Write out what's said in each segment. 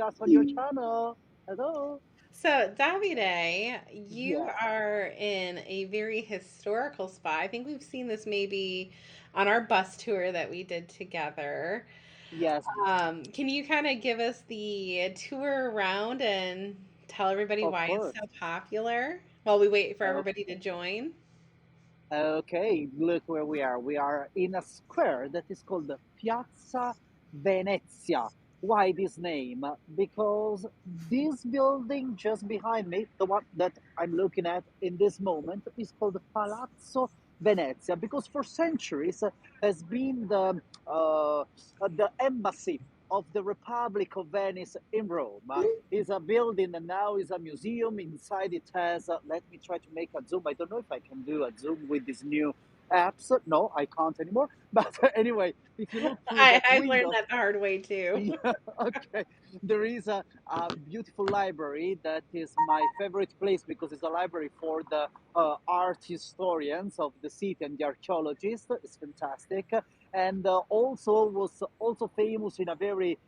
us on your channel. Hello. So, Davide, you Yeah. are in a very historical spot. I think we've seen this maybe on our bus tour that we did together. Yes, Can you kind of give us the tour around and tell everybody of why it's course. so popular while we wait for Uh, everybody to join? okay, look where we are. We are in a square that is called the Piazza Venezia. Why this name? Because this building just behind me, the one that I'm looking at in this moment, is called Palazzo Venezia because for centuries has been the embassy of the Republic of Venice in Rome. Is a building and now is a museum. Inside it has, let me try to make a zoom. I don't know if I can do a zoom with this new apps. No, I can't anymore. But anyway, if you look through that I've learned window, that the hard way too. yeah, okay. There is a beautiful library that is my favorite place because it's a library for the art historians of the city and the archaeologists. It's fantastic, and also was also famous in a very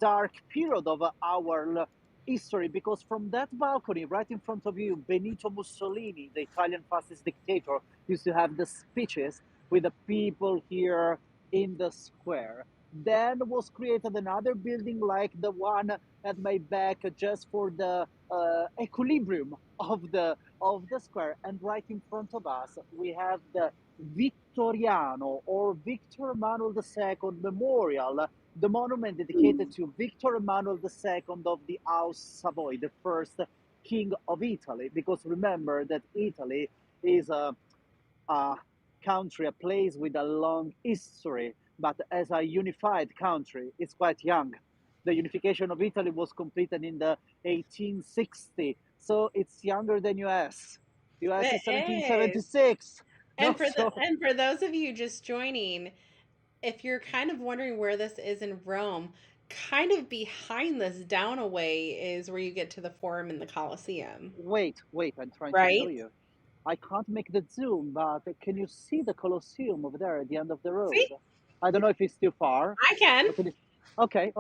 dark period of our history because from that balcony right in front of you, Benito Mussolini, the Italian fascist dictator, used to have the speeches with the people here in the square. Then was created another building like the one at my back, just for the equilibrium of the square. And right in front of us, we have the Vittoriano or Victor Emmanuel II Memorial, the monument dedicated to Victor Emmanuel II of the House Savoy, the first king of Italy. Because remember that Italy is a country, a place with a long history, but as a unified country, it's quite young. The unification of Italy was completed in the 1860, so it's younger than US. US It is is. 1776. No, so And for those of you just joining, if you're kind of wondering where this is in Rome, kind of behind this down a way is where you get to the Forum and the Colosseum, wait, I'm trying to show right? you. I can't make the zoom, but can you see the Colosseum over there at the end of the road? See, I don't know if it's too far, I can. but can you... Okay,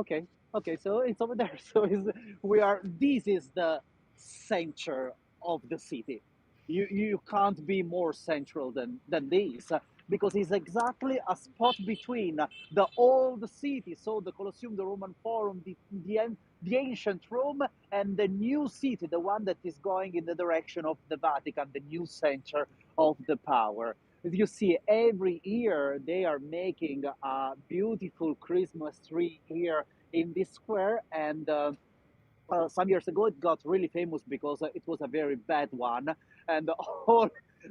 okay. So it's over there. So we are. This is the center of the city. You can't be more central than this because it's exactly a spot between the old city, so the Colosseum, the Roman Forum, the ancient Rome, and the new city, the one that is going in the direction of the Vatican, the new center of the power. You see, every year they are making a beautiful Christmas tree here in this square, and some years ago it got really famous because it was a very bad one, and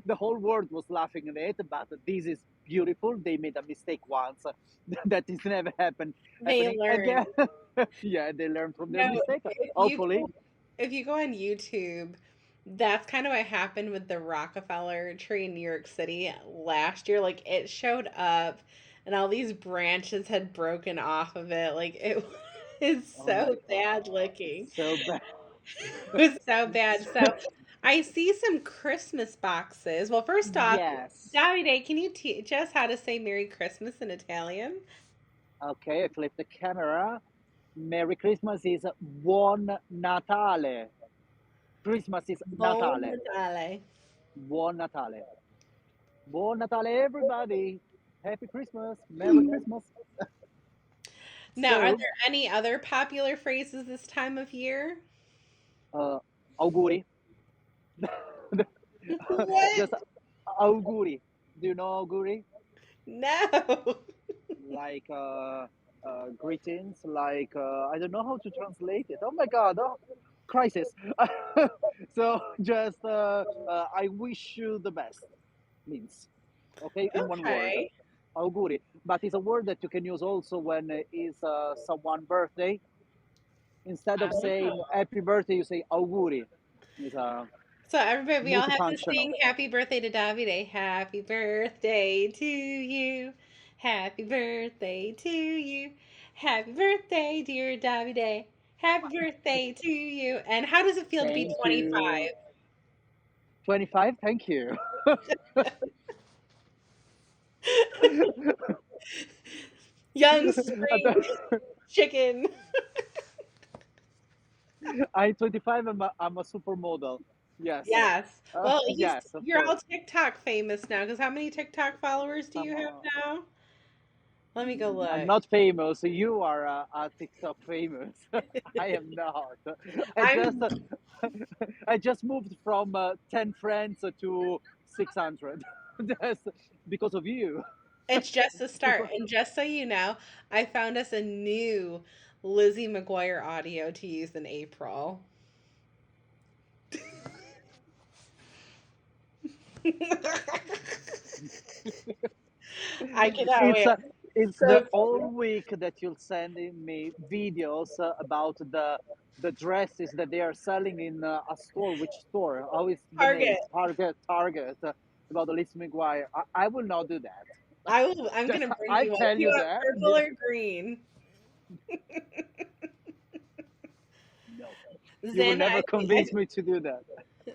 the whole world was laughing at it. But this is beautiful. They made a mistake once. That is never They happening learn. again. Yeah, they learn from their No, mistake. if you Hopefully. go, if you go on YouTube, that's kind of what happened with the Rockefeller tree in New York City last year. Like it showed up and all these branches had broken off of it. Like it was Oh my so bad god, looking. so bad. It was so bad. So I see some Christmas boxes. Well, first off, Yes. Davide, can you teach us how to say Merry Christmas in Italian? Okay, I flip the camera. Merry Christmas is Buon Natale. Christmas is Buon Natale. Natale. Buon Natale. Buon Natale, everybody. Happy Christmas. Merry Christmas. Now, are So, there any other popular phrases this time of year? uh, auguri. What? Just auguri. Do you know auguri? No. Like greetings, like I don't know how to translate it. Oh my god, oh, crisis. So just I wish you the best means, okay, in one word, Okay. auguri. But it's a word that you can use also when is someone birthday. Instead of saying Oh. happy birthday, you say auguri. It's So everybody, we all have to multifunctional. sing happy birthday to Davide. Happy birthday to you. Happy birthday to you. Happy birthday, dear Davide. Happy birthday to you. And how does it feel to be Thank 25? you. 25, thank you. Young spring chicken. I'm 25. I'm a supermodel. Yes. Yes. Well, Yes, of you're all course. TikTok famous now, because how many TikTok followers do you I'm, have uh, now? Let me go I'm look. not famous. You are a TikTok famous. I am not. I just I'm I just moved from 10 friends to 600. That's because of you. It's just the start. And just so you know, I found us a new Lizzie McGuire audio to use in April. I cannot It's wait. uh, it's So the excited. whole week that you'll send in me videos about the dresses that they are selling in a store. Which store? How is the name? Target. Target. About the Liz McGuire. I will not do that. I'm Just gonna bring I you one. tell Do you you want that. purple or green? No, you will Xana, never convince me to do that.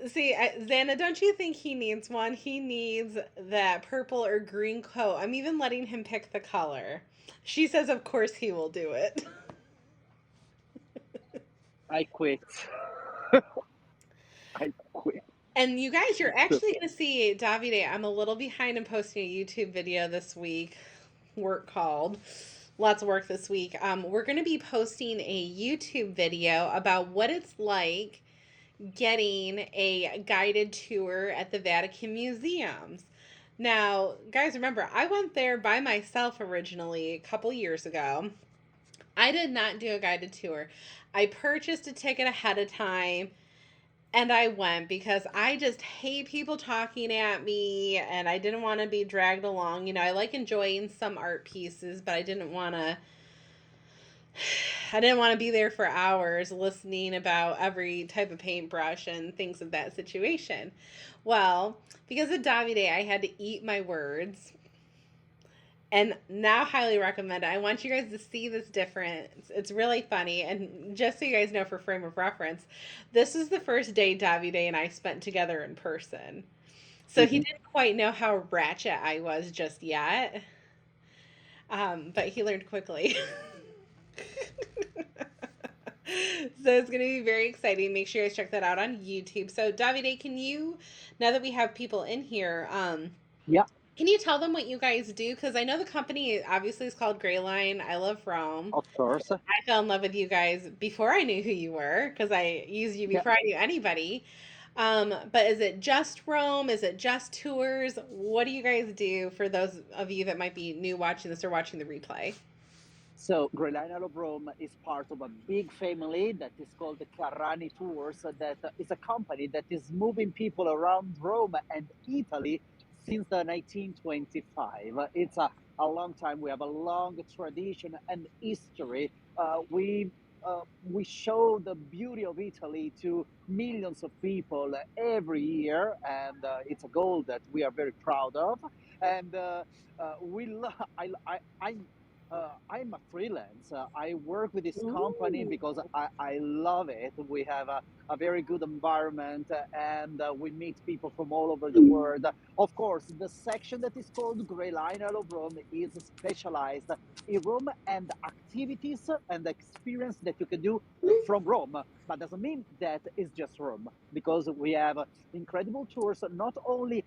Xana, don't you think he needs one? He needs that purple or green coat. I'm even letting him pick the color. She says, of course he will do it. I quit. I quit. And you guys, you're actually going to see Davide. I'm a little behind in posting a YouTube video this week. Work called. Lots of work this week. We're going to be posting a YouTube video about what it's like getting a guided tour at the Vatican museums. Now, guys, remember, I went there by myself originally a couple years ago. I did not do a guided tour. I purchased a ticket ahead of time and I went because I just hate people talking at me and I didn't want to be dragged along. I like enjoying some art pieces, but I didn't want to be there for hours listening about every type of paintbrush and things of that situation. Well, because of Davide, I had to eat my words and now highly recommend it. I want you guys to see this difference. It's really funny. And just so you guys know, for frame of reference, this is the first day Davide and I spent together in person. So he Mhm. didn't quite know how ratchet I was just yet, but he learned quickly. So it's going to be very exciting. Make sure you guys check that out on YouTube. So Davide, can you, now that we have people in here, Yeah, can you tell them what you guys do? Because I know the company obviously is called Grayline. I love Rome. of course. I fell in love with you guys before I knew who you were because I used you Yeah. before I knew anybody. But is it just Rome? Is it just tours? What do you guys do for those of you that might be new watching this or watching the replay? So Grayline-I Rome is part of a big family that is called the Carrani Tours. That is a company that is moving people around Rome and Italy since the 1925. It's a long time. We have a long tradition and history. We show the beauty of Italy to millions of people every year, and it's a goal that we are very proud of. And we lo- I'm a freelance. I work with this company Ooh. because I love it. We have a very good environment and we meet people from all over the world. Of course, the section that is called Grey Line of Rome is specialized in Rome and activities and experience that you can do from Rome. But doesn't mean that it's just Rome because we have incredible tours, not only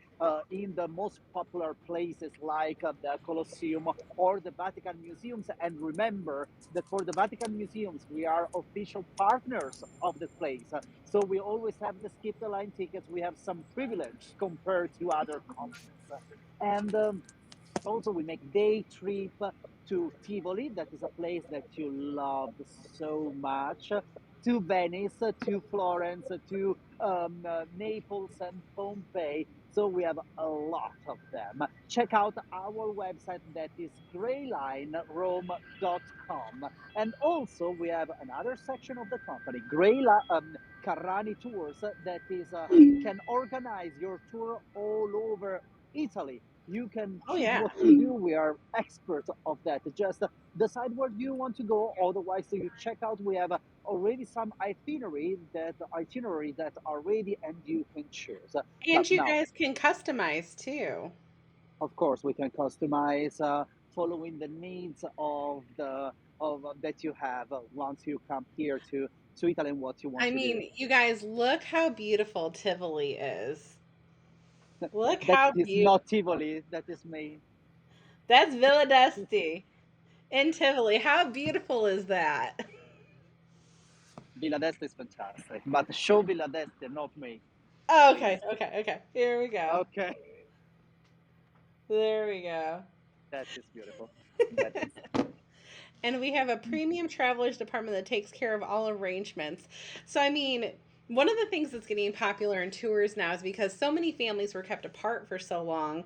in the most popular places like the Colosseum or the Vatican museums. And remember that for the Vatican museums, we are official partners of the place. So we always have the skip the line tickets. We have some privilege compared to other companies. And also we make day trip to Tivoli, that is a place that you love so much, to Venice, to Florence, to Naples and Pompeii. So we have a lot of them. Check out our website that is graylinerome.com. And also we have another section of the company, Carrani Tours, that is can organize your tour all over Italy. You can Oh choose yeah. what to do. We are experts of that. Just decide where you want to go. Otherwise, so you check out. We have already some itinerary that are ready, and you can choose. But And you now, guys can customize too. of course, we can customize following the needs of the of that you have once you come here to to Italy and what you want I to do. mean, you guys, look how beautiful Tivoli is. Look That how is beautiful. not Tivoli, that is me. That's Villa d'Este in Tivoli. How beautiful is that? Villa d'Este is fantastic, but show Villa d'Este, not me, Okay, please. okay, okay. Here we go. Okay, There we go. that is beautiful. That is. And we have a premium travelers department that takes care of all arrangements. So, I mean, one of the things that's getting popular in tours now is because so many families were kept apart for so long,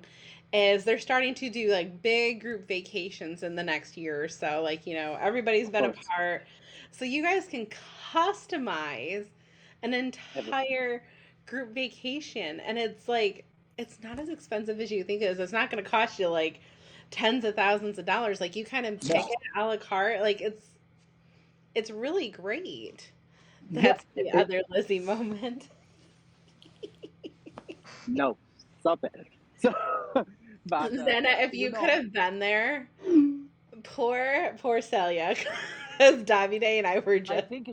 is they're starting to do like big group vacations in the next year or so. Like, everybody's Of been course, apart. So, you guys can customize an everything. entire group vacation. And it's like, it's not as expensive as you think it is. It's not going to cost you like tens of thousands of dollars. Like you kind of No, pick it a la carte. Like it's really great. yeah, That's the it, other Lizzie moment. no, stop it. So, but Zena, if you you could know, have been there, poor Celia, because Davide and I were I just think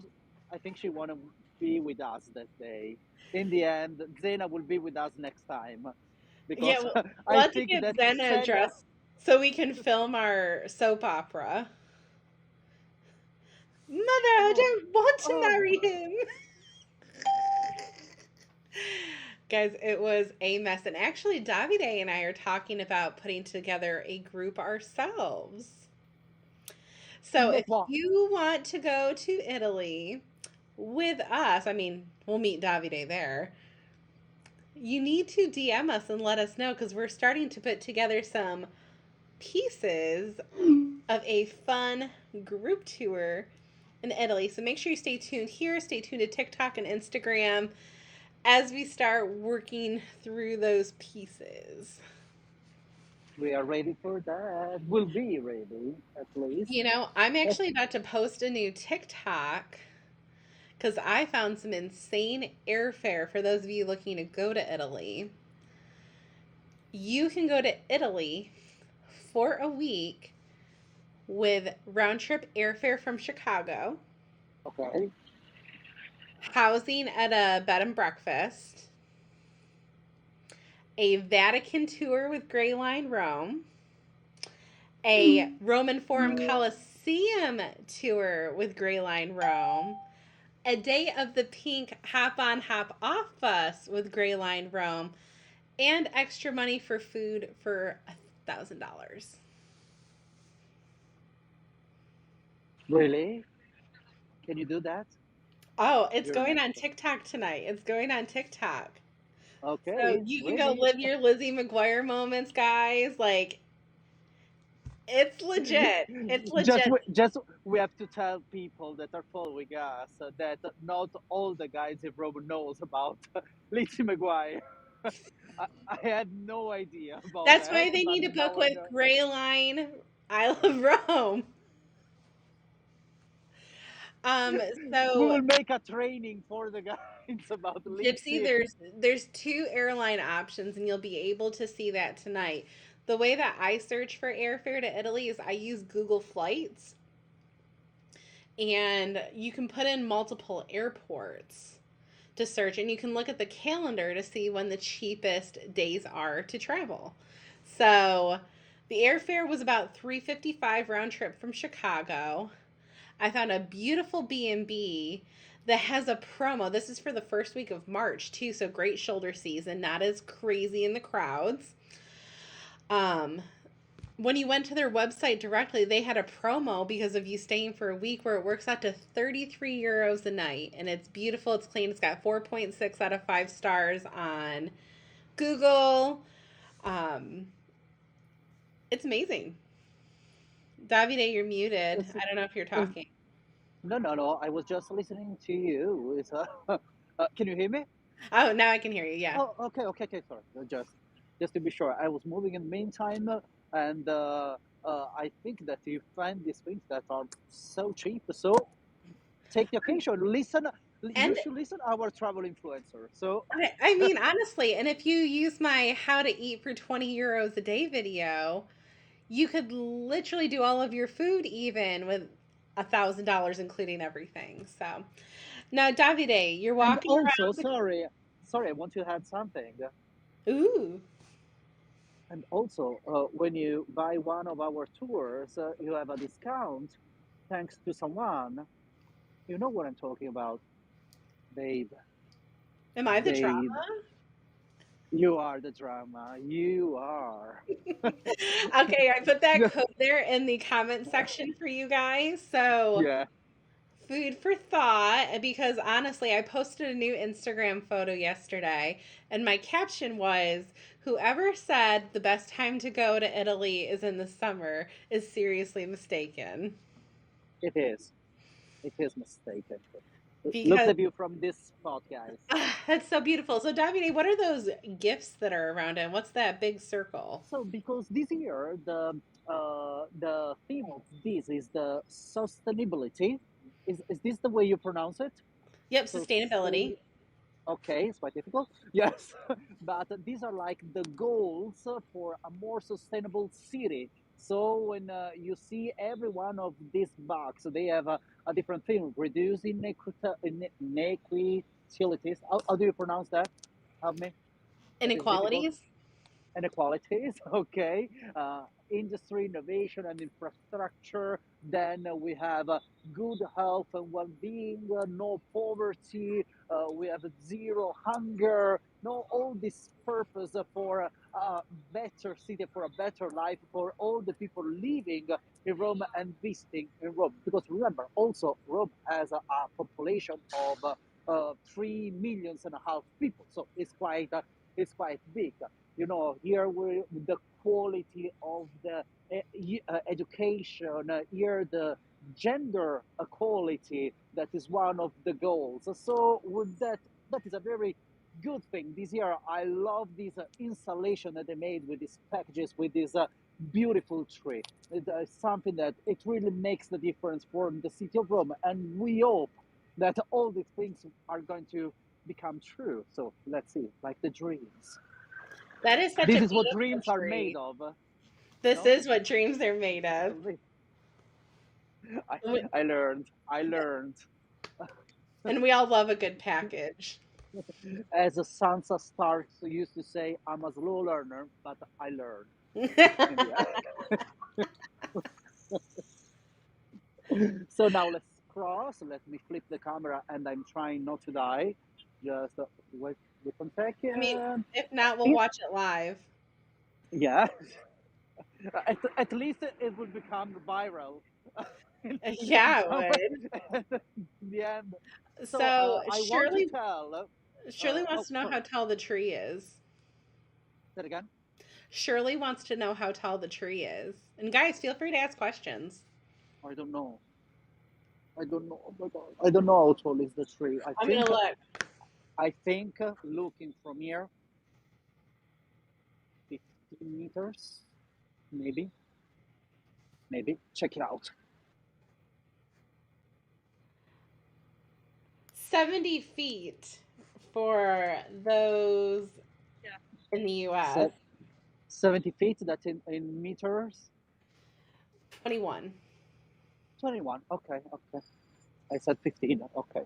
I think she want to be with us that day. In the end, Zena will be with us next time yeah. because Well, I we'll have to think get that Zena a Celia. dress so we can film our soap opera. Mother, I Oh, don't want to oh, marry him. Guys, it was a mess. And actually, Davide and I are talking about putting together a group ourselves. So if what? you want to go to Italy with us, I mean, we'll meet Davide there. You need to DM us and let us know because we're starting to put together some pieces of a fun group tour in Italy. So make sure you stay tuned here, stay tuned to TikTok and Instagram as we start working through those pieces. We are ready for that. We'll be ready at least. I'm actually about to post a new TikTok because I found some insane airfare for those of you looking to go to Italy. You can go to Italy for a week with round trip airfare from Chicago, Okay. housing at a bed and breakfast, a Vatican tour with Grayline Rome, a Roman Forum Coliseum tour with Grayline Rome, a day of the pink hop on hop off bus with Grayline Rome, and extra money for food for $1,000. Really? Can you do that? Oh, it's You're going on amazing. TikTok tonight. It's going on TikTok. So Okay, you can go really? live your Lizzie McGuire moments, guys. Like, it's legit. It's just legit. just we have to tell people that are following us that not all the guys in Rome knows about Lizzie McGuire. I had no idea about That's that, why they but need to book now I with know. Gray Line I Love Rome. Um, We so will make a training for the guys about Gypsy, Lizzie. there's two airline options, and you'll be able to see that tonight. The way that I search for airfare to Italy is I use Google Flights, and you can put in multiple airports to search, and you can look at the calendar to see when the cheapest days are to travel. So the airfare was about 355 round trip from Chicago. I found a beautiful B&B that has a promo. This is for the first week of March too, so great shoulder season, not as crazy in the crowds. Um when you went to their website directly, they had a promo because of you staying for a week where it works out to 33 euros a night. And it's beautiful, it's clean, it's got 4.6 out of 5 stars on Google. Um, it's amazing. Davide, you're muted. It's, I don't know if you're it's, talking. no, no, no. I was just listening to you. Can you hear me? Oh, now I can hear you. Yeah. Oh, okay, okay, okay. Sorry, just to be sure. I was moving in the meantime, and I think that you find these things that are so cheap. So take the occasion. Listen. You And should listen our travel influencer. So I mean, honestly, and if you use my how to eat for 20 euros a day video, you could literally do all of your food even with $1,000 including everything. So now, Davide, you're And walking also, around sorry, I want to add something. the. Ooh, And also, when you buy one of our tours, you have a discount thanks to someone. You know what I'm talking about, babe. am I the drama? Babe, you are the drama. You are. Okay, I put that code there in the comment section for you guys. So, Yeah, food for thought, because honestly, I posted a new Instagram photo yesterday, and my caption was, "Whoever said the best time to go to Italy is in the summer is seriously mistaken." it is. It is mistaken. Look Because the view from this spot, guys. that's so beautiful. So, Davide, what are those gifts that are around it? What's that big circle? So, because this year the theme of this is the sustainability. Is this the way you pronounce it? Yep, Sustain. sustainability. Okay, it's quite difficult. Yes, but these are like the goals for a more sustainable city. So when you see every one of these box, they have a different thing: reduce inequalities. How do you pronounce that? Help me. That is difficult. Inequalities. Inequalities, okay, industry, innovation, and infrastructure. Then we have good health and well-being, no poverty. We have zero hunger. No, all this purpose for a better city, for a better life, for all the people living in Rome and visiting in Rome. Because remember, also Rome has a population of 3.5 million people, so it's quite big. You know, here we the quality of the education, here the gender equality, that is one of the goals. So with that, that is a very good thing this year. I love this installation that they made with these packages, with this beautiful tree. It's something that it really makes the difference for the city of Rome, and we hope that all these things are going to become true. So let's see, like the dreams. That is such This a is what beautiful dreams are made tree. of. This No, is what dreams are made of. I, We- I learned. I learned. And we all love a good package. As a Sansa Stark used to say, I'm a slow learner, but I learned in the end. So now let's cross. Let me flip the camera, and I'm trying not to die. Just wait 1 I mean, second. if not, we'll It, watch it live. yeah, at least it will become viral in Yeah, it some would. in the end. So So I want to tell. Shirley wants Oh, to know how sorry. tall the tree is. Say it again. Shirley wants to know how tall the tree is. And guys, feel free to ask questions. I don't know. I don't know. Oh my God. I don't know how tall is the tree. I'm gonna look. I think looking from here, 15 meters, maybe. Maybe. Check it out. 70 feet for those in the US. Se- 70 feet. That's in meters. 21. 21. Okay. Okay. I said 15. Okay.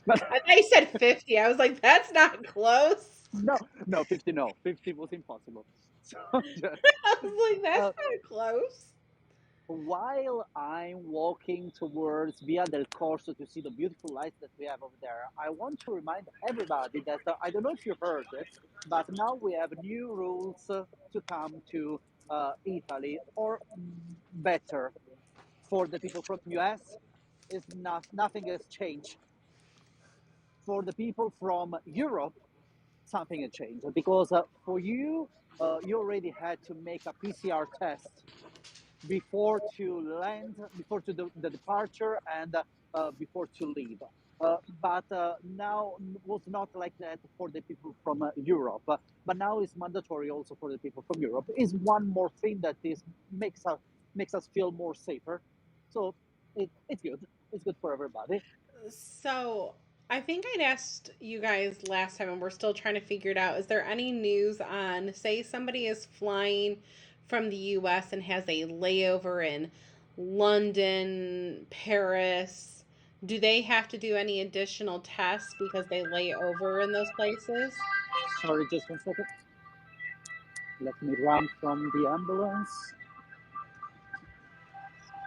But I thought you said 50. I was like, that's not close. no, no, 50. No, 50 was impossible. So just, I was like, that's uh, not close. while I'm walking towards Via del Corso to see the beautiful lights that we have over there, I want to remind everybody that I don't know if you heard it, but now we have new rules to come to Italy, or better, for the people from US, is not nothing has changed. For the people from Europe, something has changed because for you, you already had to make a PCR test before to land, before to the departure, and before to leave. But now was not like that for the people from Europe. But now it's mandatory also for the people from Europe. Is one more thing that is makes us feel more safer. So it's good. It's good for everybody. So I think I'd asked you guys last time, and we're still trying to figure it out. Is there any news on, say, somebody is flying from the US and has a layover in London, Paris, do they have to do any additional tests because they lay over in those places? Sorry, just 1 second. Let me run from the ambulance.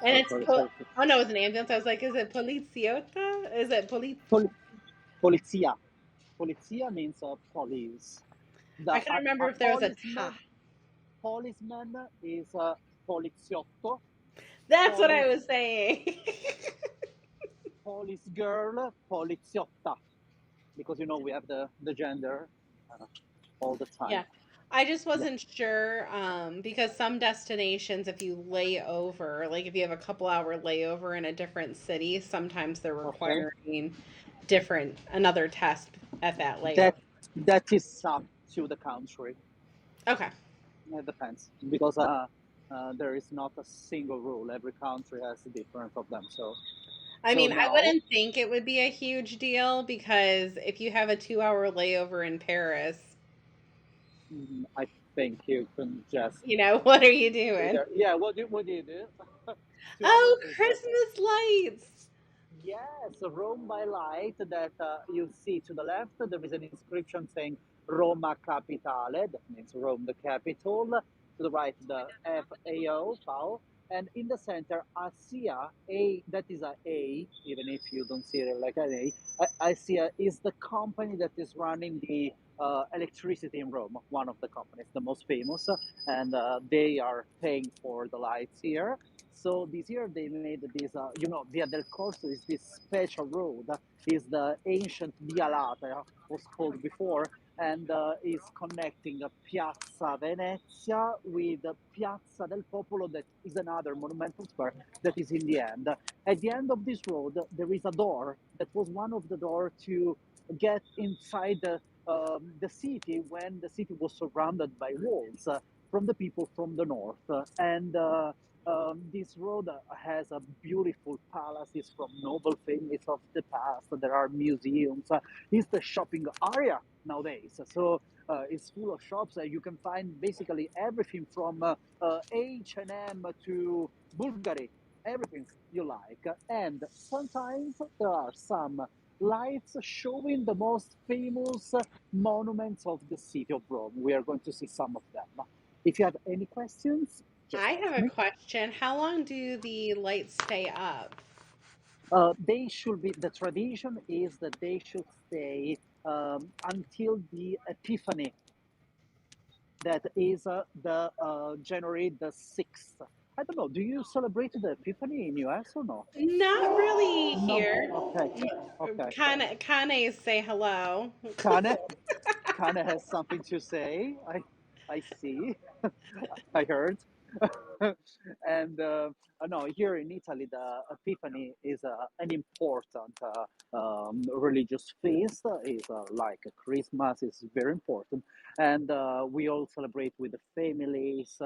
And Sorry, it's sorry, sorry. oh no, it's an ambulance. I was like, is it poliziota? Is it police? Pol- Polizia. Polizia means police. I The couldn't remember a if there was a ta. policeman is a poliziotto. That's what I Police was saying. police girl, poliziotta. Because we have the gender uh, all the time. Yeah. I just Yeah. wasn't sure because some destinations, if you lay over, like if you have a couple hour layover in a different city, sometimes they're Okay. requiring another test at that layover. That that is up to the country. Okay. It depends because there is not a single rule. Every country has different of them. So I so mean, I now wouldn't think it would be a huge deal because if you have a 2 hour layover in Paris, I think you can just what are you stay doing? there. Yeah. What do you do? 2 hours Oh, is Christmas lights. yes, Rome by light that you see to the left. There is an inscription saying Roma Capitale, that means Rome the capital. To the right, the FAO, FAO. And in the center, ASIA, A, that is a A, even if you don't see it like an A. ASIA is the company that is running the electricity in Rome, one of the companies, the most famous, and they are paying for the lights here. So this year they made this, Via del Corso is this special road, is the ancient Via Lata, was called before, and is connecting Piazza Venezia with Piazza del Popolo, that is another monumental square that is in the end. At the end of this road, there is a door that was one of the doors to get inside the city when the city was surrounded by walls from the people from the north. And this road has a beautiful palaces from noble families of the past. There are museums. It's the shopping area nowadays. So it's full of shops. You can find basically everything from H&M to Bulgari, everything you like. And sometimes there are some lights showing the most famous monuments of the city of Rome. We are going to see some of them. If you have any questions, just I have ask a me. question. How long do the lights stay up? They should be, the tradition is that they should stay until the Epiphany, that is the January the 6th. I don't know, do you celebrate the Epiphany in US or no? Not really No? here. Okay, okay. Kane say hello. Kane, Kane has something to say. I see. I heard. And no, here in Italy, the Epiphany is an important religious feast. Is like a Christmas. It's very important, and we all celebrate with the families.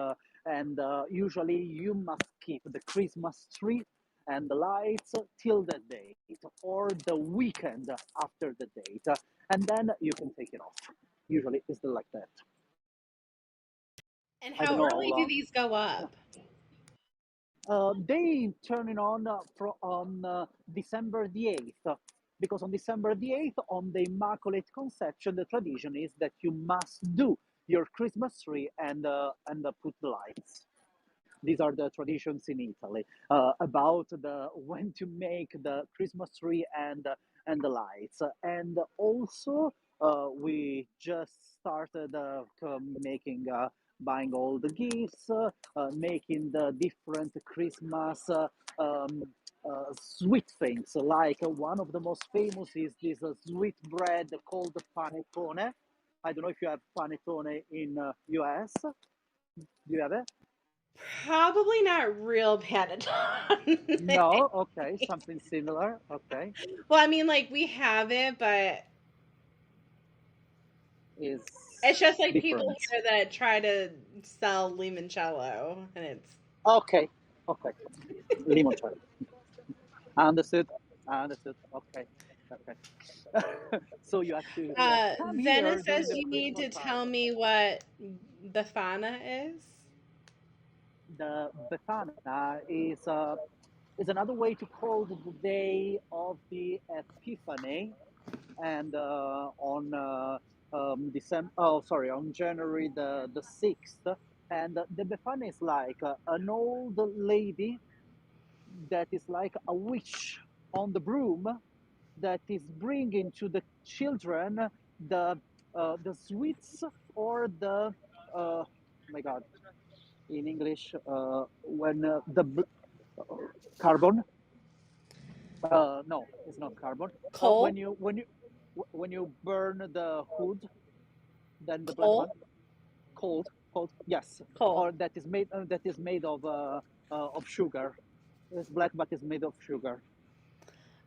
And usually, you must keep the Christmas tree and the lights till the date or the weekend after the date, and then you can take it off. Usually, it's like that. And I don't how know how early do long. these go up? They turn it on on December the 8th, because on December the 8th, on the Immaculate Conception, the tradition is that you must do your Christmas tree and put the lights. These are the traditions in Italy about the when to make the Christmas tree and the lights. And also, we just started making. Buying all the gifts, making the different Christmas sweet things. Like one of the most famous is this sweet bread called panettone. I don't know if you have panettone in US. Do you have it? Probably not real Panettone. No, okay, something similar. Okay, Well, I mean, like we have it, but is it's just like people different. here that try to sell limoncello, and it's Okay, okay, limoncello. Understood. Understood. Okay, okay. So you have to come Zena here during says the you need Christmas to time. tell me what Befana is. The Befana is another way to call the day of the Epiphany, and on December. Oh, sorry, on January the 6th. And the Befana is like an old lady that is like a witch on the broom that is bringing to the children the sweets or the oh my god, in English, when carbon. No, it's not carbon. Coal? When you burn the hood, then the black one, Coal? cold, yes, Coal. or that is made of sugar. It's black, but it's made of sugar.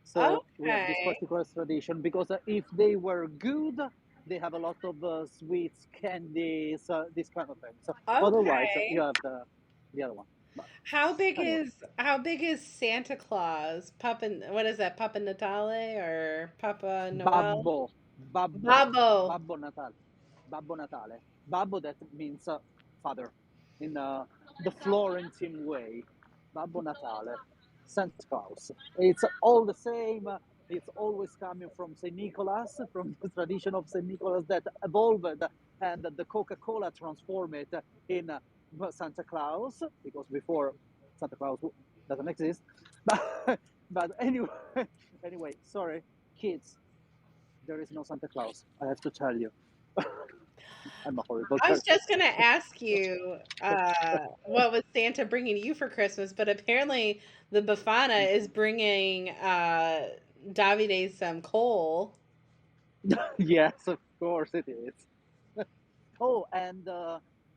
So we have this Okay. particular tradition because if they were good, they have a lot of sweets, candies, this kind of thing. So otherwise, you Okay. have the other one. But anyway, How big is Santa Claus? What is that? Papa Natale or Papa Noel? Babbo, Babbo, Babbo. Babbo Natale, Babbo Natale, Babbo, that means father in the Florentine way. Babbo Natale, Santa Claus. It's all the same. It's always coming from Saint Nicholas, from the tradition of Saint Nicholas that evolved, and the Coca-Cola transformed it in Santa Claus, because before Santa Claus doesn't exist. But anyway, anyway, sorry, kids, there is no Santa Claus. I have to tell you, I'm a horrible I was person. just gonna ask you, what was Santa bringing you for Christmas? But apparently, the Befana is bringing Davide some coal. Yes, of course it is. Oh, and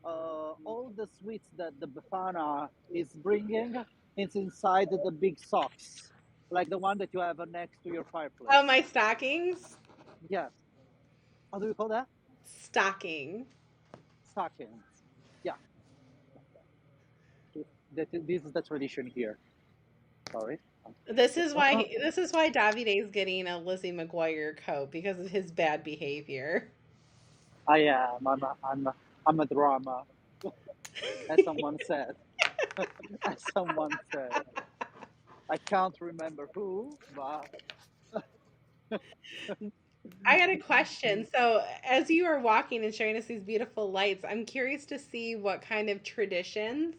all the sweets that the Befana is bringing is inside the big socks, like the one that you have next to your Oh, fireplace. my stockings. Yes. How do you call that? Stocking. Stockings. Yeah. This is the tradition here. Sorry. This is why Davide is getting a Lizzie McGuire coat because of his bad behavior. I am. I'm a drama, as someone said. As someone said. I can't remember who, but I got a question. So, as you are walking and showing us these beautiful lights, I'm curious to see what kind of traditions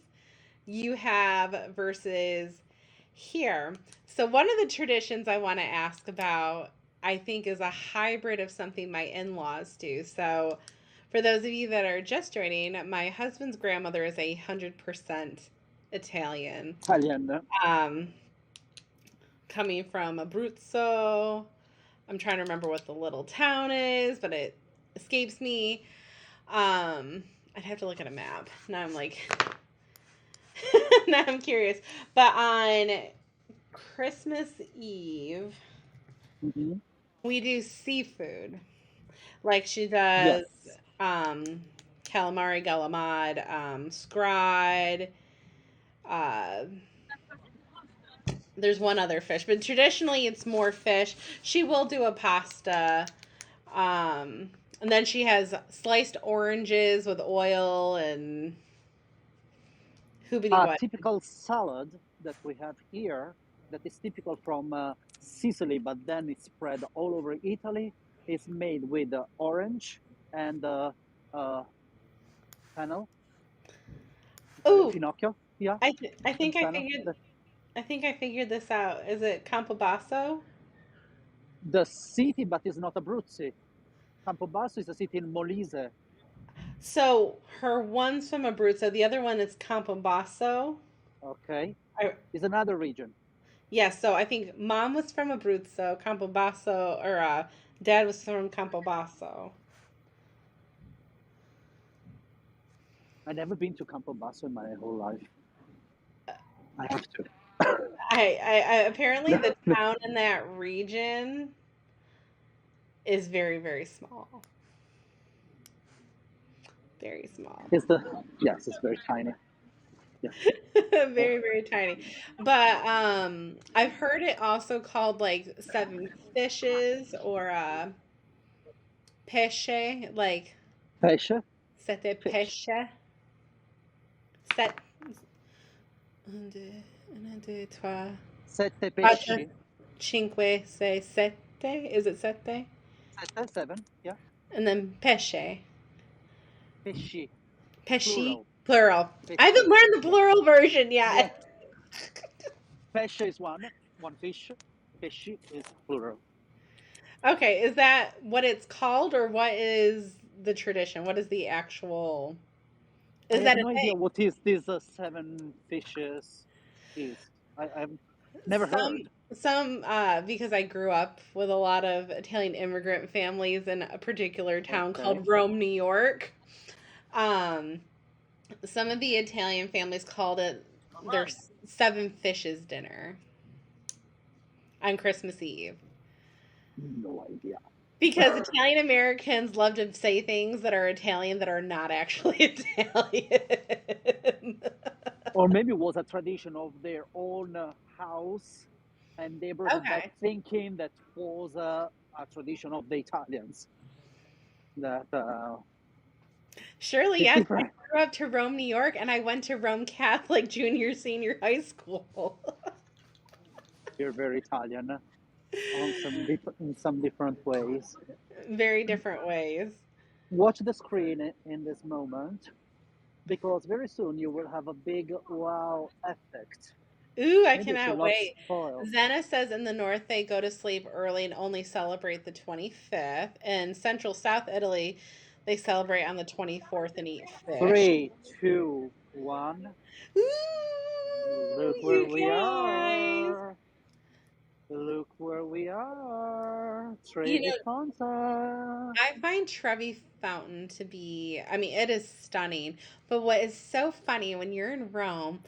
you have versus here. So, one of the traditions I want to ask about, I think, is a hybrid of something my in laws do. So, for those of you that are just joining, my husband's grandmother is 100% Italian. Italian. Um, Coming from Abruzzo. I'm trying to remember what the little town is, but it escapes me. I'd have to look at a map. Now I'm like, now I'm curious. But on Christmas Eve, Hmm. we do seafood. Like she Yes. does um, calamari, galamad, scrod. Uh, there's one other fish, but traditionally it's more fish. She will do a pasta. And then she has sliced oranges with oil and hoobity A what. typical salad that we have here, that is typical from Sicily, but then it's spread all over Italy, is made with orange and uh, fennel, Oh, finocchio, yeah, I and think fennel. I think I figured this out. Is it Campobasso? The city, but it's not Abruzzi. Campobasso is a city in Molise. So her one's from Abruzzo, the other one is Campobasso. Okay, I, is another region. yeah, so I think mom was from Abruzzo, Campobasso, or dad was from Campobasso. I've never been to Campobasso in my whole life. I have to. I apparently the town in that region is very, very small. Very small. It's the Yes, it's very tiny. Yeah. Very, very tiny. But I've heard it also called like seven fishes or pesce, like Pesce, sette fish. pesce. Set. Un, deux, un, deux, trois, Sette quattro, pesci. cinque, sei, sette. Is it sette? Sette, seven. Yeah. And then pesce. Pesci. Pesci, Plural. plural. I haven't Pesci. learned the Yeah. plural version Yeah. yet. Pesce is one fish. Pesci is plural. Okay, is that what it's called or what is the tradition? What is the actual? I Is have that a no idea thing? what is this seven fishes is. I've never Some heard. because I grew up with a lot of Italian immigrant families in a particular town Okay. called Rome, New York. Um, some of the Italian families called it their seven fishes dinner on Christmas Eve. No idea. Because Italian Americans love to say things that are Italian that are not actually Italian. Or maybe it was a tradition of their own house, and they brought it back Okay. thinking that was a tradition of the Italians. That Surely, it's yes. I different. grew up to Rome, New York, and I went to Rome Catholic junior, senior high school. You're very Italian on in some different ways. Very different ways. Watch the screen in this moment because very soon you will have a big wow effect. Ooh, I Maybe I should cannot not wait. spoil. Zena says in the north they go to sleep early and only celebrate the 25th. In central South Italy, they celebrate on the 24th and eat fish. Three, two, one. Ooh, Look where you we guys. are. Look where we are. You Trevi know, Fountain. I find Trevi Fountain to be, I mean, it is stunning. But what is so funny when you're in Rome,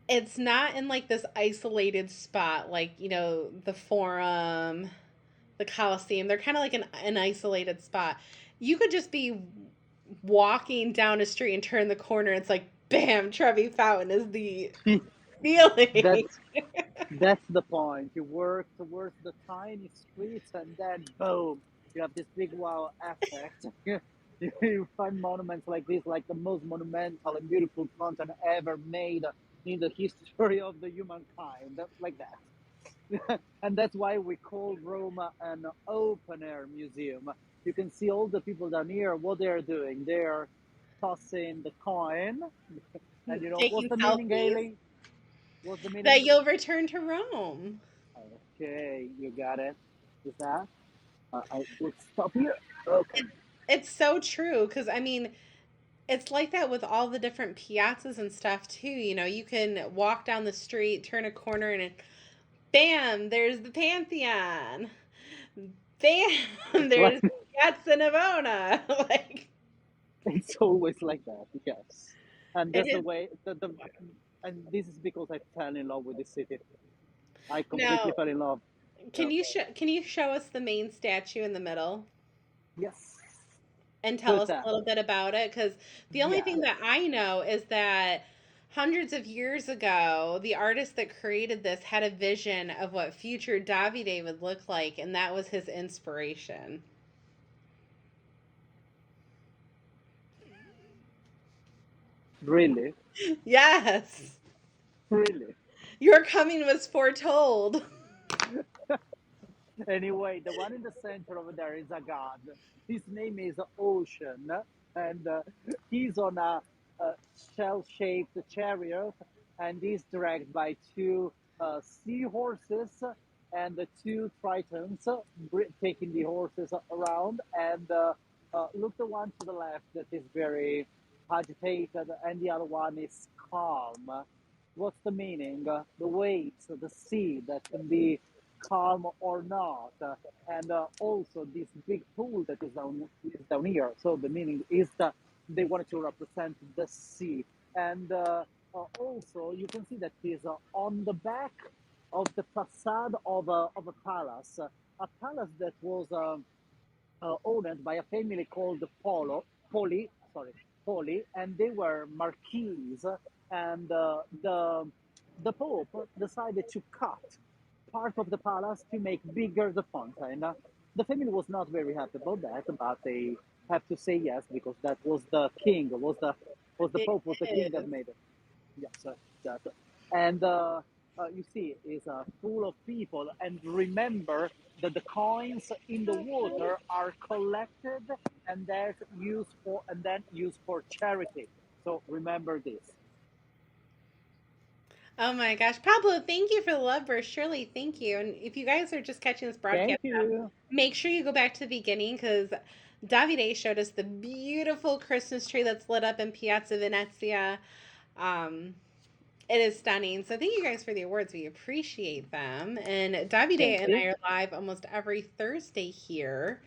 it's not in like this isolated spot like, the Forum, the Colosseum. They're kind of like an isolated spot. You could just be walking down a street and turn the corner. It's like, bam, Trevi Fountain is the feeling. That's that's the point. You work towards the tiny streets and then boom, you have this big wow effect. You find monuments like this, like the most monumental and beautiful fountain ever made in the history of the humankind, like that. And that's why we call Rome an open air museum. You can see all the people down here, what they're doing. They're tossing the coin. And what's Taking the meaning, selfies. Gailey? What's the That meaning? you'll return to Rome. Okay, you got it. Is that? I would stop here. Okay. It's so true because I mean, it's like that with all the different piazzas and stuff too. You can walk down the street, turn a corner, and bam, there's the Pantheon. Bam, It's like there's Piazza Navona. Like it's always like that. Yes, and it that's the is. way. And this is because I fell in love with the city. I completely Now, fell in love. can So you can you show us the main statue in the middle yes, and tell who's us a that? little bit about it? Because the only Yeah, thing that I know is that hundreds of years ago, the artist that created this had a vision of what future Davide would look like, and that was his inspiration. really, Yes, really. your coming was foretold. Anyway, the one in the center over there is a god. His name is Ocean, and he's on a shell-shaped chariot, and he's dragged by two seahorses and the two tritons taking the horses around. And look, the one to the left that is very agitated, and the other one is calm. What's the meaning? The waves, the sea that can be calm or not. And also this big pool that is down here. So the meaning is that they wanted to represent the sea. And also you can see that is on the back of the facade of a palace. A palace that was owned by a family called Poli, and they were marquises. And the Pope decided to cut part of the palace to make bigger the fountain. The family was not very happy about that, but they have to say yes because that was the king, was the It Pope, was the king that is. made it. Yes, that. And you see, is full of people. And remember that the coins in the water are collected and then used for charity. So remember this. Oh my gosh. Pablo, thank you for the love verse. Shirley, thank you. And if you guys are just catching this broadcast Thank up, you. make sure you go back to the beginning because Davide showed us the beautiful Christmas tree that's lit up in Piazza Venezia. Um, it is stunning. So thank you guys for the awards. We appreciate them. And Thank Davide and you. I are live almost every Thursday here.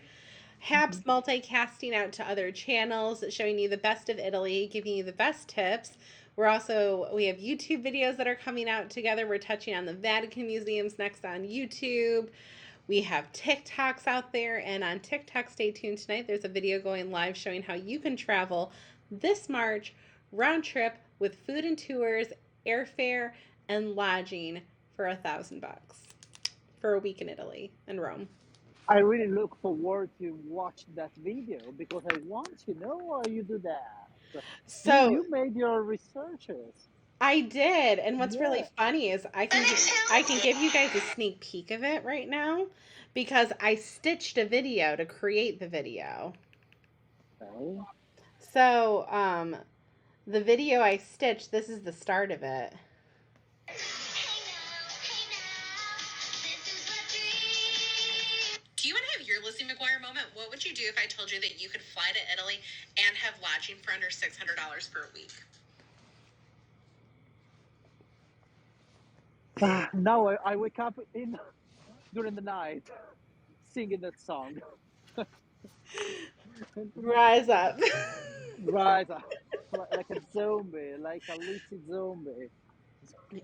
Haps multicasting out to other channels, showing you the best of Italy, giving you the best tips. We have YouTube videos that are coming out together. We're touching on the Vatican museums next on YouTube. We have TikToks out there, and on TikTok, stay tuned tonight. There's a video going live showing how you can travel this March round trip with food and tours, airfare, and lodging for $1,000 for a week in Italy and Rome. I really look forward to watch that video because I want to know how you do that. So You made your researches. I did, and what's really Yeah. funny is I can give you guys a sneak peek of it right now because I stitched a video to create the video. Okay. So, the video I stitched, this is the start of it. Do you want to have your Lizzie McGuire moment? What would you do if I told you that you could fly to Italy and have lodging for under $600 for a week? Now I wake up in during the night singing that song. Rise up. Right, like a zombie, like a little zombie.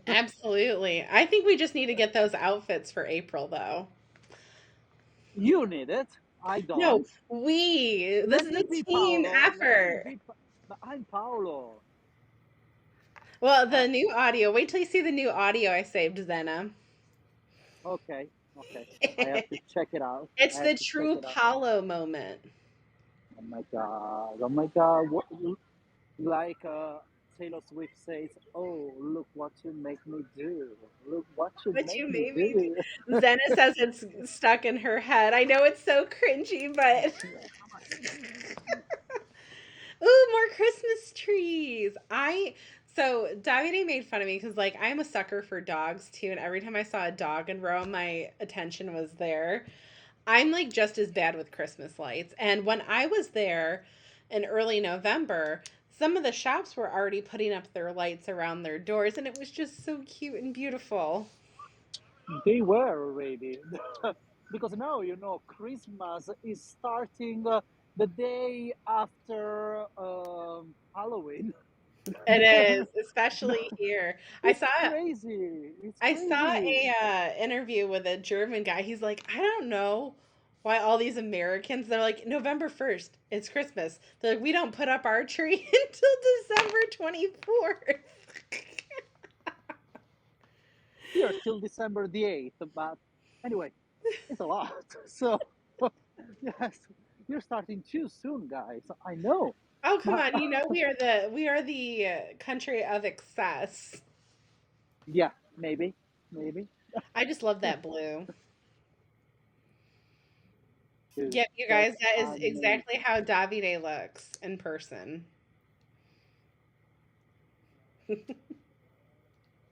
Absolutely. I think we just need to get those outfits for April, though. You need it. I No, don't. this Let is me a be team Paolo. Let me effort. be. But I'm Paolo. Well, Uh, the new audio. Wait till you see the new audio I saved, Zena. okay, okay. I have to check it out. It's I the have to check true it out. Paulo moment. Oh my god. Oh my god. What, like Taylor Swift says, "Oh, look what you make me do. Look what you But make you me made me. do." Zena says it's stuck in her head. I know it's so cringy, but ooh, more Christmas trees. Davide made fun of me because like I'm a sucker for dogs too, and every time I saw a dog in Rome, my attention was there. I'm like just as bad with Christmas lights. And when I was there in early November, some of the shops were already putting up their lights around their doors, and it was just so cute and beautiful. They were already. Because now, Christmas is starting the day after Halloween. It is, especially here. I It's saw crazy. It's I saw crazy. a interview with a German guy. He's like, I don't know why all these Americans, they're like, November 1st, it's Christmas. They're like, we don't put up our tree until December 24th. Here, till December the 8th. But anyway, it's a lot. So, yes, you're starting too soon, guys. I know. Oh, come But on. We are the country of excess. yeah, maybe. Maybe. I just love that blue. Dude, Yep, you that's guys, that is exactly amazing. how Davide looks in person.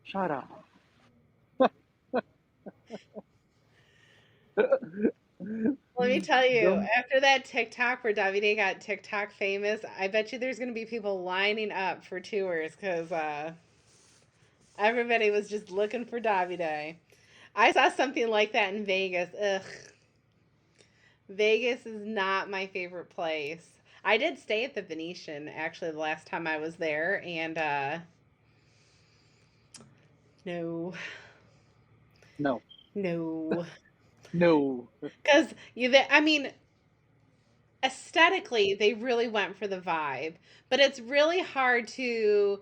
Shut up. Let me tell you, Don't. after that TikTok where Davide got TikTok famous, I bet you there's going to be people lining up for tours because everybody was just looking for Davide. I saw something like that in Vegas. Ugh. Vegas is not my favorite place. I did stay at the Venetian actually the last time I was there, and no, No. no, No. because I mean, aesthetically, they really went for the vibe, but it's really hard to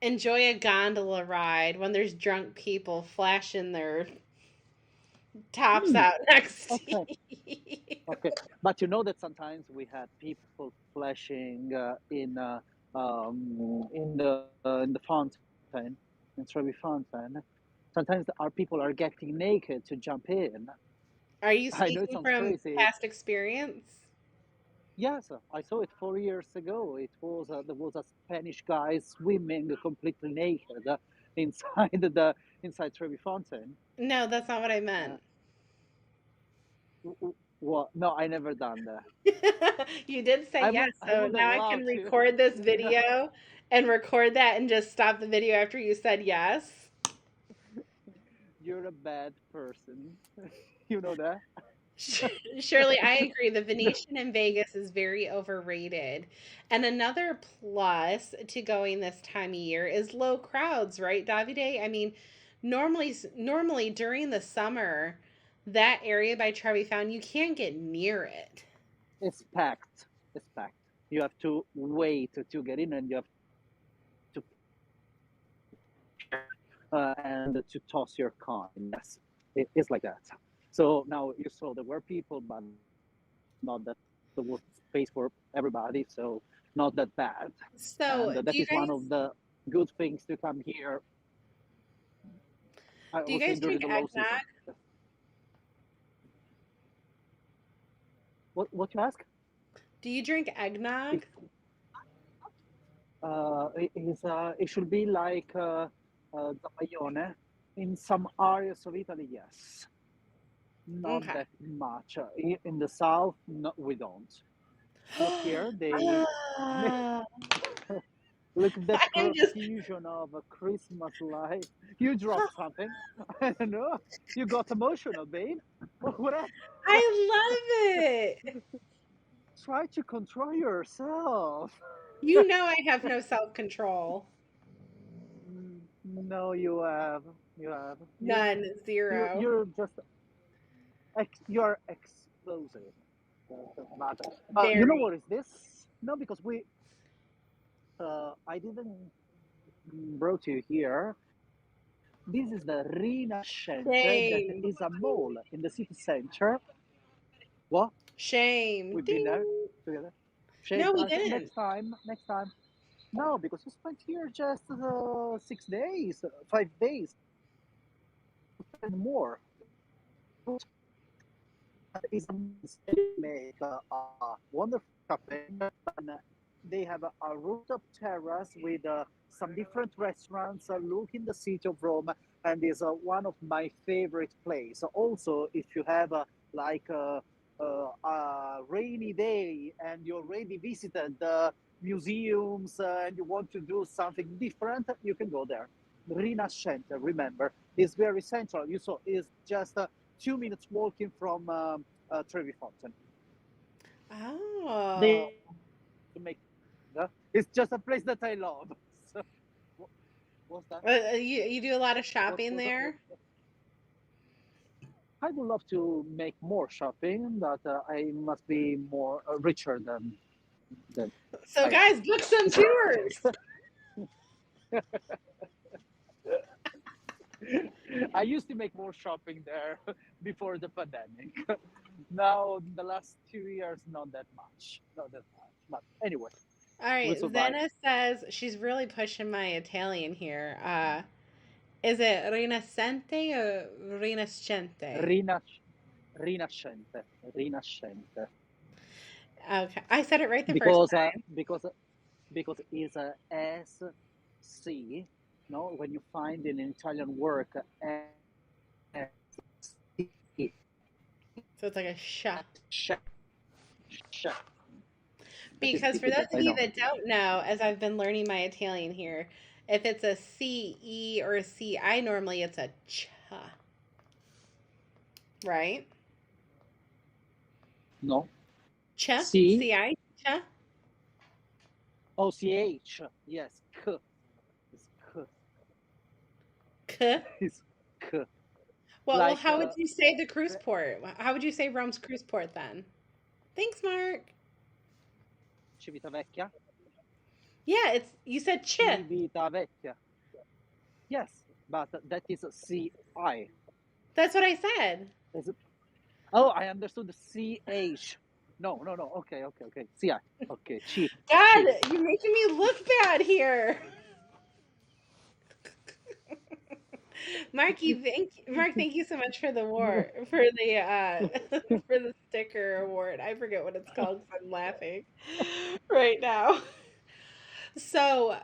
enjoy a gondola ride when there's drunk people flashing their tops Hmm. out next to Okay. you. Okay. But you know that sometimes we had people flashing in the fountain. fountain, in Trevi Fountain. Sometimes our people are getting naked to jump in. Are you I know it speaking sounds from crazy. past experience? Yes, I saw it 4 years ago. It was there was a Spanish guy swimming completely naked inside the inside Trevi Fountain. No, that's not what I Uh, meant. what? No, I never done that. You did say yes, I so would now I love can to. record this No, video and record that and just stop the video after you said yes. you're a bad person. You know that? Surely, I agree. The No, Venetian in Vegas is very overrated. And another plus to going this time of year is low crowds, right, Davide? I mean, normally during the summer, that area by Trevi Fountain, you can't get near it. it's packed. It's packed. You have to wait to get in, and you have to and to toss your coin. Yes, it's like that. So now you saw there were people, but not that there was space for everybody. So not that bad. So, And that is one of the good things to come here. do you Also guys during drink the low eggnog? season. What you ask? Do you drink eggnog? If it should be like Zabaglione. In some areas of Italy, yes, not Okay. that much. In the south, no, we don't. Not here. They Ah, look at the I'm just profusion of a Christmas light. You dropped something. I don't know. You got emotional, babe. What happened? I love it. Try to control yourself. You know I have no self-control. No, you have. You have. None, zero. You're just you're explosive. But you know Very. what is this? No, because we I didn't brought you here. This is the Rinascente that Shame. is a mall in the city center. What? Shame. We've been there Ding. together. Shame. No, we didn't. Next time. Next time. No, because we spent here just 6 days, 5 days, and more. It's amazing. Make a wonderful shopping, and they have a rooftop terrace with some different restaurants looking the city of Rome, and is one of my favorite places. Also, if you have a rainy day and you already visited the museums and you want to do something different, you can go there. Rinascente, remember, is very central. You saw is just 2 minutes walking from Trevi Fountain. Oh. They make it's just a place that I love. So, what's that? You do a lot of shopping What's that? there? I would love to make more shopping, but I must be more richer than So I am. guys, book some tours. I used to make more shopping there before the pandemic. Now, the last 2 years, not that much. Not that much. But anyway, All we right, survive. Zena says she's really pushing my Italian here. Is it Rinascente or Rinascente? Rinac- Rinascente. Rinascente. Okay, I said it right the first Because time. because it's a S C. No, when you find in an Italian work S C, So it's like a sh. sh, sh. That is Because for those difficult, of I you know. that don't know, as I've been learning my Italian here, if it's a C E or a C I, normally it's a ch, right? No, Ch, C C I, ch. O C H. Yes, K. It's K. K. It's K. Well, Like how would you say the cruise port? How would you say Rome's cruise port then? Thanks, Mark. Civitavecchia. Yeah, it's you said ch. Civitavecchia. Yes, but that is C I. That's what I said. Is it? Oh, I understood the C H. No, no, no. Okay, okay, okay. C I. Okay, chi, God, chi. you're making me look bad here. Mark, thank you so much for the war for the for the sticker award. I forget what it's called because I'm laughing right now. So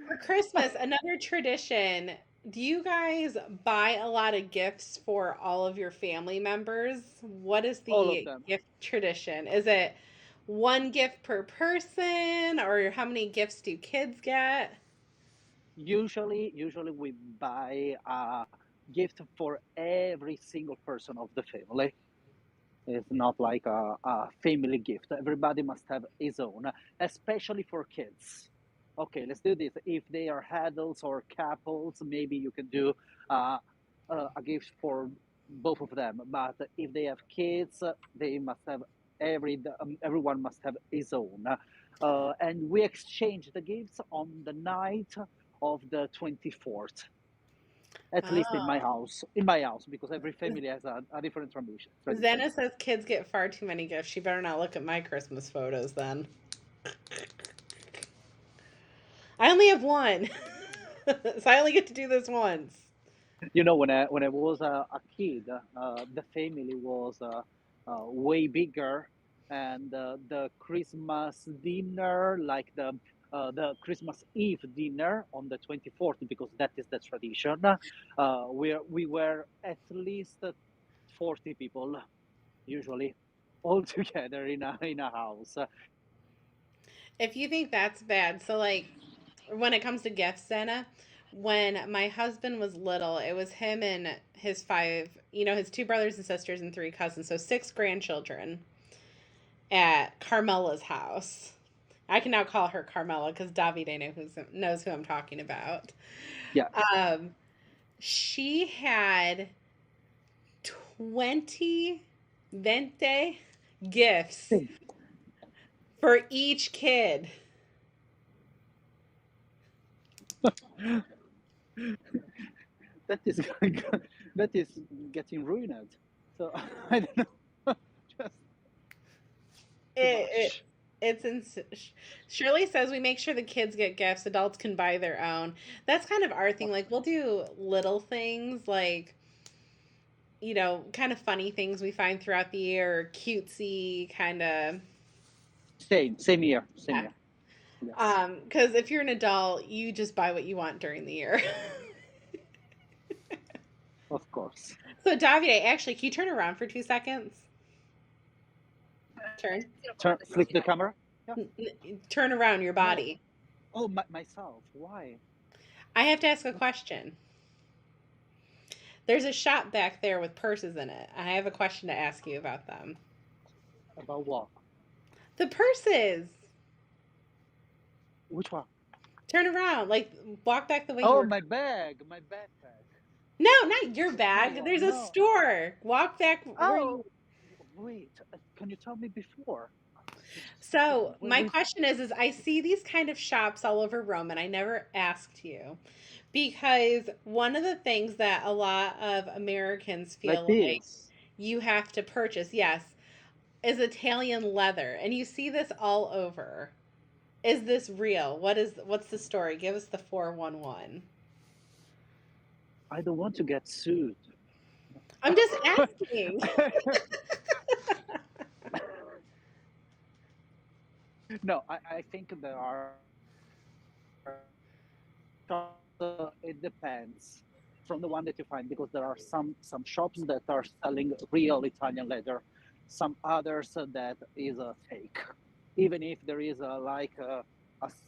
for Christmas, another tradition. Do you guys buy a lot of gifts for all of your family members? What is All of the them. gift tradition? Is it one gift per person, or how many gifts do kids get? Usually we buy a gift for every single person of the family. It's not like a family gift. Everybody must have his own, especially for kids. Okay, let's do this. If they are adults or couples, maybe you can do uh, a gift for both of them. But if they have kids, they must have everyone must have his own. And we exchange the gifts on the night of the 24th, at least in my Oh, house. In my house, because every family has a different tradition. Zena says kids get far too many gifts. She better not look at my Christmas photos then. I only have one. So I only get to do this once. When I was a kid, the family was way bigger, and the Christmas dinner, like the Christmas Eve dinner on the 24th, because that is the tradition. We were at least 40 people usually all together in a house. If you think that's bad, so like when it comes to gifts, Zena, when my husband was little, it was him and his five, his two brothers and sisters and three cousins, so six grandchildren at Carmela's house. I can now call her Carmela because Davide knows who I'm talking about. Yeah. Um, she had 20 gifts for each kid. That is that is getting ruined. So I don't know, just too It, it much. Shirley says we make sure the kids get gifts. Adults can buy their own. That's kind of our thing. Of Like we'll course. do little things like kind of funny things we find throughout the year, or cutesy kind of. Same here, same Yeah. here. Yes, Because if you're an adult, you just buy what you want during the year. of course. So Davide, actually, can you turn around for 2 seconds? Turn, Flip the camera. Yeah. turn around your No. body. Oh, myself. Why? I have to ask a question. There's a shop back there with purses in it. I have a question to ask you about them. About what? The purses. Which one? Turn around. Like walk back the way you Oh, were. my bag, my backpack. No, not your No, bag. There's a no. store. Walk back where you. Oh, wait. Can you tell me before? Just a second. So Wait, my wait. question is I see these kind of shops all over Rome, and I never asked you because one of the things that a lot of Americans Like feel like this. you have to purchase, yes, is Italian leather, and you see this all over. Is this real? What's the story? Give us the 411. I don't want to get sued. I'm just asking. No, I think there are it depends from the one that you find, because there are some shops that are selling real Italian leather, some others that is a fake, even if there is a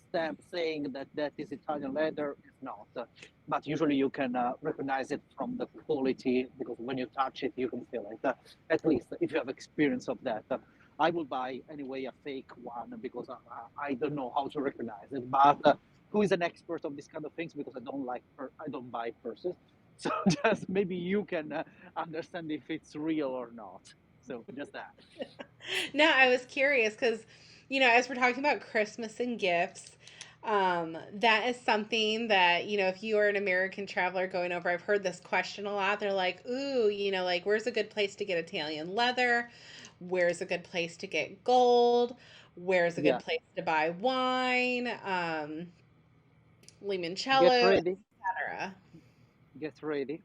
stamp saying that that is Italian leather. It's not. But usually you can recognize it from the quality, because when you touch it you can feel it, at least if you have experience of that. I will buy anyway a fake one, because I don't know how to recognize it. But who is an expert of these kind of things? Because I don't buy purses. So just maybe you can understand if it's real or not. So just that. No, I was curious because, as we're talking about Christmas and gifts, that is something that, if you are an American traveler going over, I've heard this question a lot. They're like, ooh, like, where's a good place to get Italian leather? Where's a good place to get gold? Where's a good Yeah. place to buy wine? Get Limoncello, ready. etc. Get ready.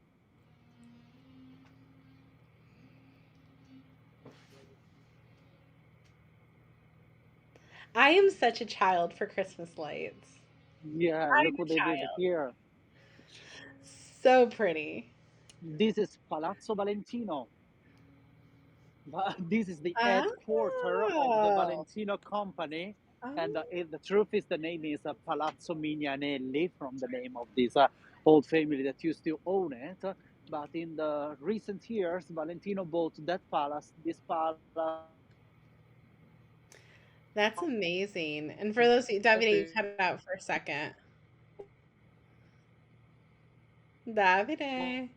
I am such a child for Christmas lights. Yeah, I'm look a what they did child. here. So pretty. This is Palazzo Valentino. This is the headquarter of the Oh. Valentino company. And Oh. the truth is, the name is Palazzo Mignanelli from the name of this old family that used to own it. But in the recent years, Valentino bought that palace, this palace. That's amazing. And for those, Davide, you cut out for a second. Davide.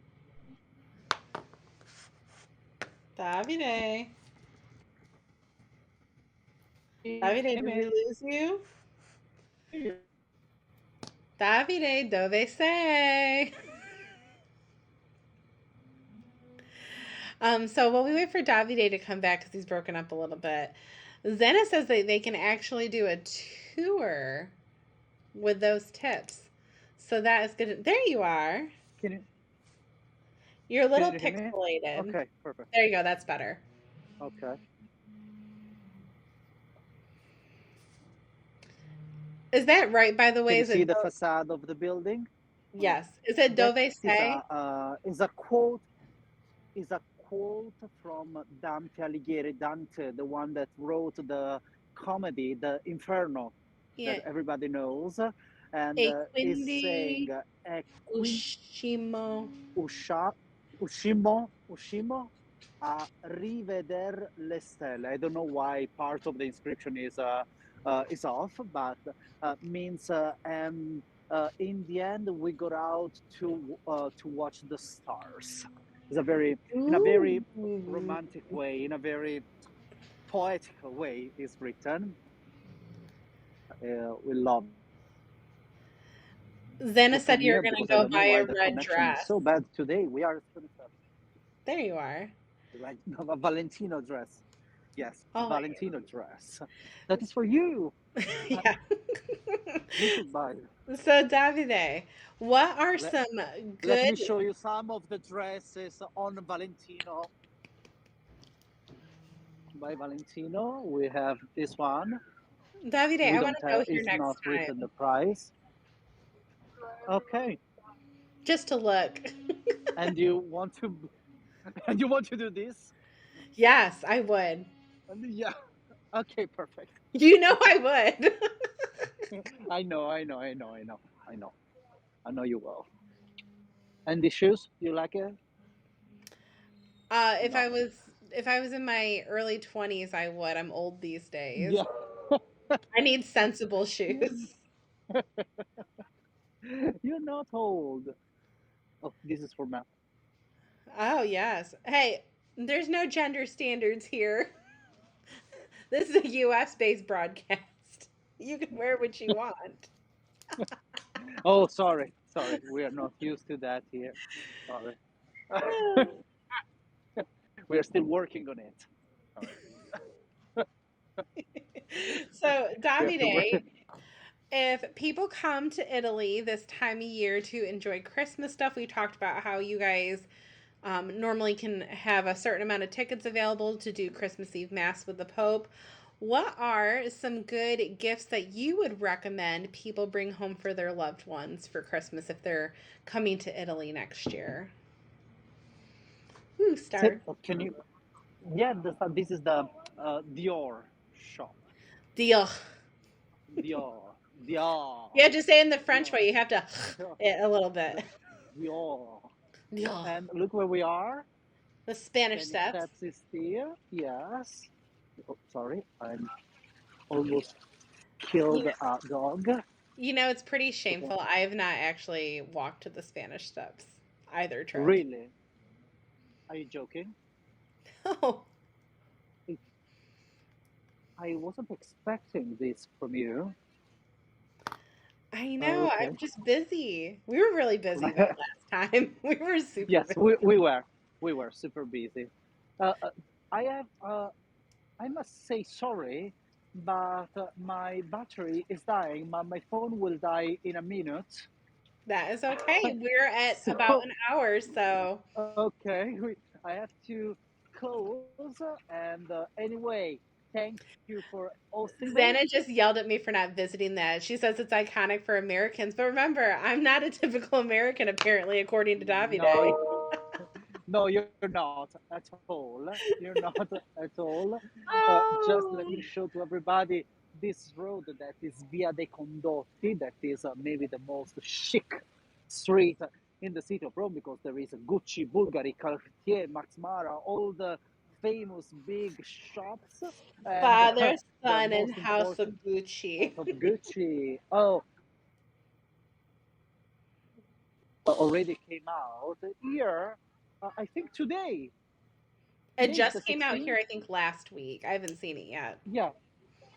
Davide. Davide, did we lose you? Davide, dove sei? So while we wait for Davide to come back because he's broken up a little bit, Zena says that they can actually do a tour with those tips. So that is good. There you are. Can you You're a little can you hear me? pixelated. Okay, perfect. There you go. That's better. Okay. Is that right, by the Can way? you Is it see the facade of the building? Uh, yes. Is it that Dove say? is a quote is a quote from Dante Alighieri, Dante, the one that wrote the comedy, the Inferno, that Yeah. everybody knows, and E is saying, quindi "E qui uscimo. uscia, uscimo a riveder le stelle." I don't know why part of the inscription is off, but means and in the end we got out to watch the stars. It's a very in a very Ooh. romantic way, in a very poetical way, is written. We love Zena it said from you're here gonna because I go don't know buy why a the red connection is dress. so bad today. We are There you are. like a Valentino dress. Yes, Oh my Valentino dress. That is for you. Uh, yeah. you should buy it. So Davide, what are Let, some let good me show you some of the dresses on Valentino by Valentino. We have this one. Davide, We I want don't to go have, here it's next not written the time price. Okay. just to look. And you want to, and you want to do this? Yes, I would. And yeah. Okay, perfect. You know I would. I know. I know you will. And the shoes, you like it? If No. I was in my early 20s, I would. I'm old these days. Yeah. I need sensible shoes. You're not old. Oh, this is for math. Oh, yes. Hey, there's no gender standards here. This is a US based broadcast. You can wear what you want. Oh, sorry. We are not used to that here. Sorry. We are still working on it. Sorry. So, We have to work. Davide, if people come to Italy this time of year to enjoy Christmas stuff, we talked about how you guys normally can have a certain amount of tickets available to do Christmas Eve Mass with the Pope. What are some good gifts that you would recommend people bring home for their loved ones for Christmas if they're coming to Italy next year? Ooh, star. Can you? Yeah, this is the Dior shop. Deal. Dior. Dior. You have to say in the French Dior. way. You have to it a little bit. Dior. Deal. And look where we are. The Spanish 10 steps. steps is here. Yes. Oh, sorry, I'm almost You killed know, a dog. it's pretty shameful. I have not actually walked to the Spanish steps either trip. Really? Are you joking? Oh, It, I wasn't expecting this from you. I know. Okay. I'm just busy. We were really busy though last time. We were super Yes, busy. we were super busy. Uh, uh, I have I must say sorry, but my battery is dying. My phone will die in a minute. That is okay. We're at about So, an hour, so okay, I have to close. And anyway, thank you for hosting me. Xana just yelled at me for not visiting that. She says it's iconic for Americans, but remember, I'm not a typical American apparently, according to No, Davide. no, you're not at all. You're not at all. Just let me Oh, show to everybody this road that is Via dei Condotti, that is maybe the most chic street in the city of Rome because there is Gucci, Bulgari, Cartier, Max Mara, all the famous big shops, and Father, the Son, and most House of important Gucci. House of Gucci. Oh, already came out here. I think today. It Today is the just came out here, 16th. I think, last week. I haven't seen it yet. Yeah,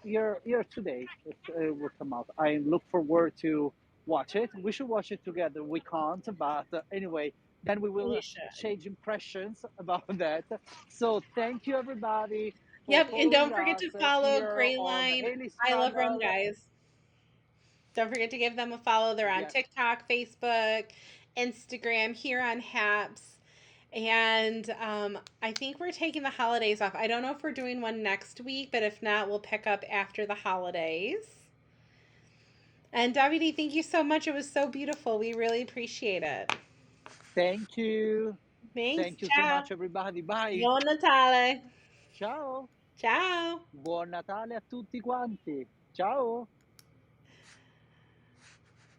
here today it will come out. I look forward to watch it. We should watch it together. We can't, but anyway, then we will We should. exchange impressions about that. So thank you everybody for Yep, and following don't forget us to follow here on Grayline. Haley's I love Rome, channel. guys. Don't forget to give them a follow. They're on Yes, TikTok, Facebook, Instagram, here on Haps. And I think we're taking the holidays off. I don't know if we're doing one next week, but if not, we'll pick up after the holidays. And Davide, thank you so much. It was so beautiful. We really appreciate it. thank you. Thanks. Thank you so Ciao. much everybody. Bye. Buon Natale. Ciao. Ciao. Buon Natale a tutti quanti. Ciao.